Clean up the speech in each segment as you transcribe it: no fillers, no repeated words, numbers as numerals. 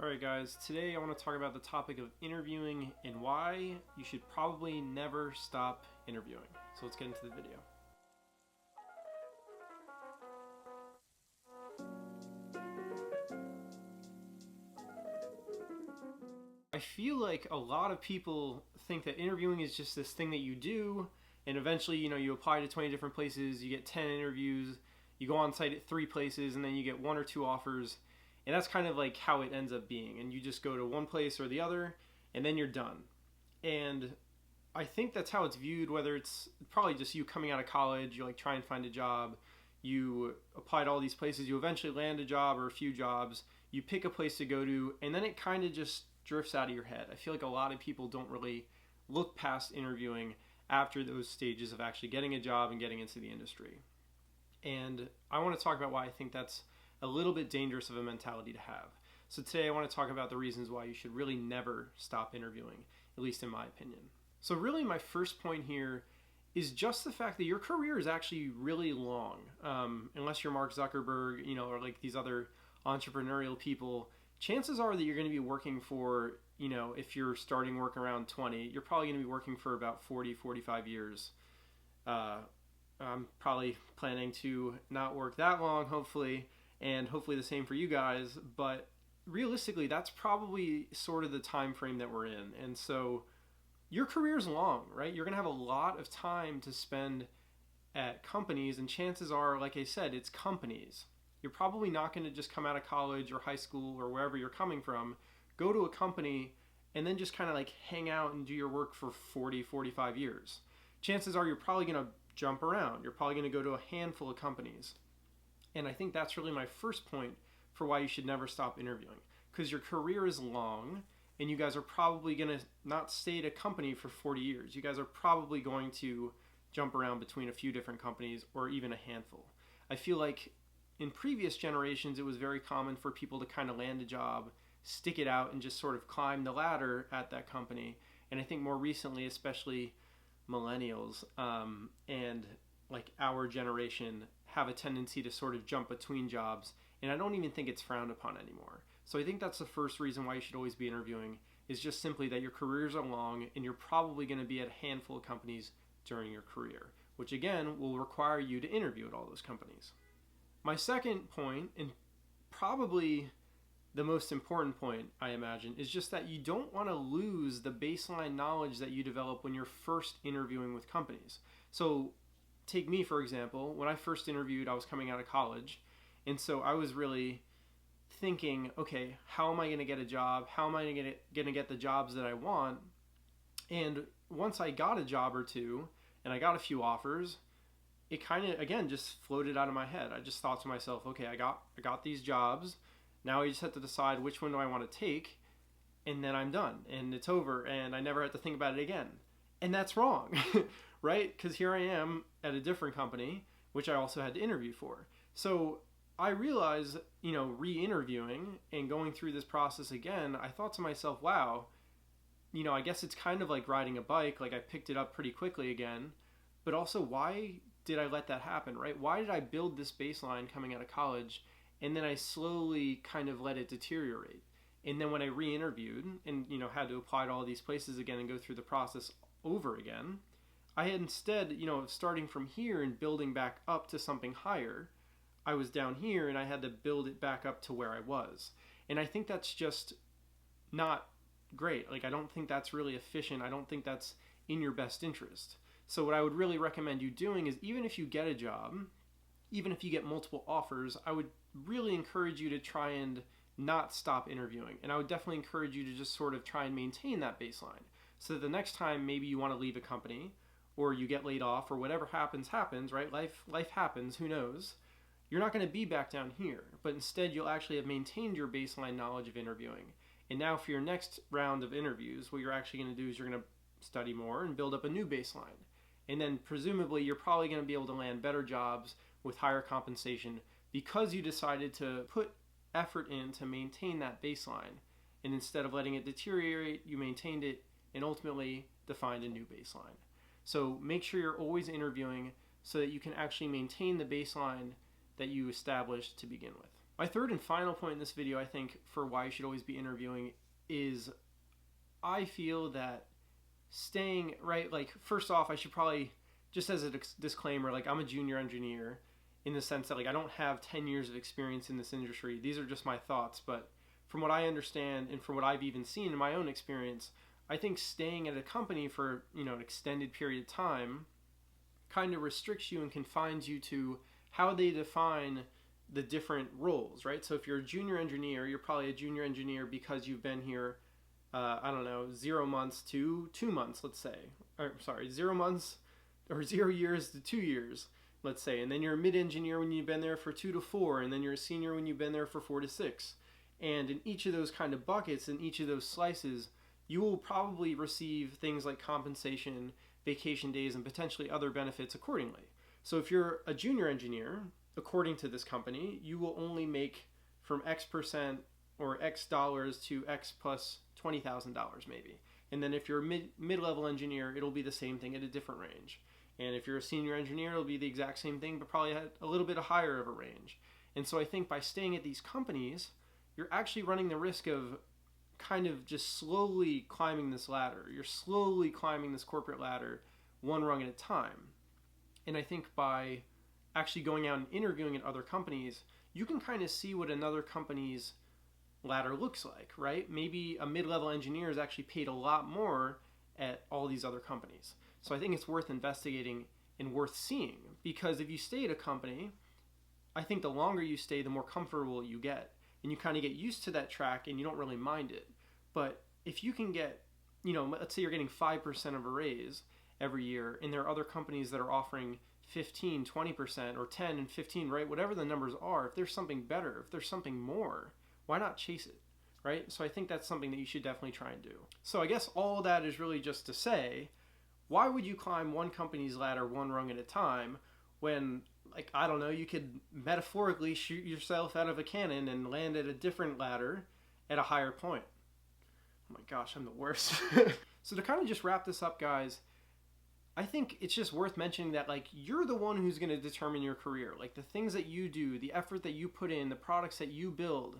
Alright guys, today I want to talk about the topic of interviewing and why you should probably never stop interviewing. So let's get into the video. I feel like a lot of people think that interviewing is just this thing that you do and eventually, you apply to 20 different places, you get 10 interviews, you go on site at 3 places and then you get 1 or 2 offers. And that's kind of like how it ends up being. And you just go to one place or the other and then you're done. And I think that's how it's viewed, whether it's probably just you coming out of college, you like try and find a job, you apply to all these places, you eventually land a job or a few jobs, you pick a place to go to, and then it kind of just drifts out of your head. I feel like a lot of people don't really look past interviewing after those stages of actually getting a job and getting into the industry. And I want to talk about why I think that's a little bit dangerous of a mentality to have. So today I want to talk about the reasons why you should really never stop interviewing, at least in my opinion. So really my first point here is just the fact that your career is actually really long. Unless you're Mark Zuckerberg, or like these other entrepreneurial people, chances are that you're going to be working for, if you're starting work around 20, you're probably going to be working for about 40, 45 years. I'm probably planning to not work that long, hopefully, and hopefully the same for you guys, but realistically that's probably sort of the time frame that we're in. And so your career's long, right? You're gonna have a lot of time to spend at companies, and chances are, like I said, it's companies. You're probably not going to just come out of college or high school or wherever you're coming from, go to a company and then just kind of like hang out and do your work for 40, 45 years. Chances are you're probably going to jump around. You're probably going to go to a handful of companies. And I think that's really my first point for why you should never stop interviewing. Because your career is long, and you guys are probably going to not stay at a company for 40 years. You guys are probably going to jump around between a few different companies or even a handful. I feel like in previous generations, it was very common for people to kind of land a job, stick it out, and just sort of climb the ladder at that company. And I think more recently, especially millennials and like our generation, have a tendency to sort of jump between jobs, and I don't even think it's frowned upon anymore. So I think that's the first reason why you should always be interviewing, is just simply that your careers are long and you're probably going to be at a handful of companies during your career, which again will require you to interview at all those companies. My second point, and probably the most important point I imagine, is just that you don't want to lose the baseline knowledge that you develop when you're first interviewing with companies. So take me, for example. When I first interviewed, I was coming out of college. And so I was really thinking, okay, how am I going to get a job? How am I going to get the jobs that I want? And once I got a job or two and I got a few offers, it kind of, again, just floated out of my head. I just thought to myself, okay, I got these jobs. Now I just have to decide which one do I want to take, and then I'm done and it's over and I never have to think about it again. And that's wrong. Right? Because here I am at a different company, which I also had to interview for. So I realized, re-interviewing and going through this process again, I thought to myself, wow, I guess it's kind of like riding a bike. Like I picked it up pretty quickly again, but also why did I let that happen, right? Why did I build this baseline coming out of college and then I slowly kind of let it deteriorate? And then when I re-interviewed and, had to apply to all these places again and go through the process over again, I had instead, starting from here and building back up to something higher, I was down here and I had to build it back up to where I was. And I think that's just not great. Like, I don't think that's really efficient. I don't think that's in your best interest. So what I would really recommend you doing is, even if you get a job, even if you get multiple offers, I would really encourage you to try and not stop interviewing. And I would definitely encourage you to just sort of try and maintain that baseline. So that the next time maybe you want to leave a company, or you get laid off, or whatever happens, right? Life happens, who knows? You're not going to be back down here, but instead you'll actually have maintained your baseline knowledge of interviewing. And now for your next round of interviews, what you're actually going to do is you're going to study more and build up a new baseline. And then presumably you're probably going to be able to land better jobs with higher compensation because you decided to put effort in to maintain that baseline. And instead of letting it deteriorate, you maintained it and ultimately defined a new baseline. So make sure you're always interviewing so that you can actually maintain the baseline that you established to begin with. My third and final point in this video, I think, for why you should always be interviewing is I feel that staying, right, like, first off, I should probably, just as a disclaimer, like, I'm a junior engineer in the sense that, like, I don't have 10 years of experience in this industry. These are just my thoughts, but from what I understand and from what I've even seen in my own experience, I think staying at a company for, an extended period of time kind of restricts you and confines you to how they define the different roles, right? So if you're a junior engineer, you're probably a junior engineer because you've been here, 0 months to 2 months, let's say. Or, sorry, 0 months or 0 years to 2 years, let's say. And then you're a mid-engineer when you've been there for 2 to 4, and then you're a senior when you've been there for 4 to 6. And in each of those kind of buckets, in each of those slices, you will probably receive things like compensation, vacation days, and potentially other benefits accordingly. So if you're a junior engineer, according to this company, you will only make from X% or X dollars to X plus $20,000 maybe. And then if you're a mid-level engineer, it'll be the same thing at a different range. And if you're a senior engineer, it'll be the exact same thing, but probably at a little bit higher of a range. And so I think by staying at these companies, you're actually running the risk of kind of just slowly climbing this ladder. You're slowly climbing this corporate ladder one rung at a time. And I think by actually going out and interviewing at other companies, you can kind of see what another company's ladder looks like, right? Maybe a mid-level engineer is actually paid a lot more at all these other companies. So I think it's worth investigating and worth seeing, because if you stay at a company, I think the longer you stay, the more comfortable you get. And you kind of get used to that track and you don't really mind it. But if you can get, let's say you're getting 5% of a raise every year, and there are other companies that are offering 15, 20%, or 10 and 15, right? Whatever the numbers are, if there's something better, if there's something more, why not chase it, right? So I think that's something that you should definitely try and do. So I guess all of that is really just to say, why would you climb one company's ladder one rung at a time when, like, I don't know, you could metaphorically shoot yourself out of a cannon and land at a different ladder at a higher point? Oh my gosh, I'm the worst. So to kind of just wrap this up, guys, I think it's just worth mentioning that, like, you're the one who's going to determine your career. Like, the things that you do, the effort that you put in, the products that you build,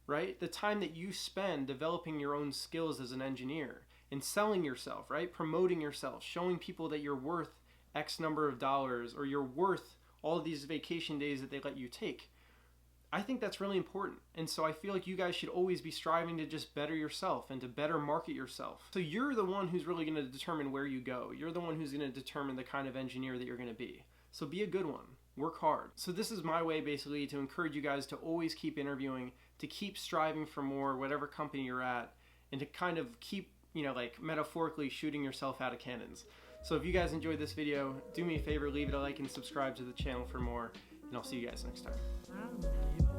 right? The time that you spend developing your own skills as an engineer and selling yourself, right? Promoting yourself, showing people that you're worth X number of dollars, or you're worth all of these vacation days that they let you take. I think that's really important. And so I feel like you guys should always be striving to just better yourself and to better market yourself. So you're the one who's really going to determine where you go. You're the one who's going to determine the kind of engineer that you're going to be. So be a good one. Work hard. So this is my way basically to encourage you guys to always keep interviewing, to keep striving for more, whatever company you're at, and to kind of keep, like, metaphorically shooting yourself out of cannons. So if you guys enjoyed this video, do me a favor, leave it a like and subscribe to the channel for more, and I'll see you guys next time.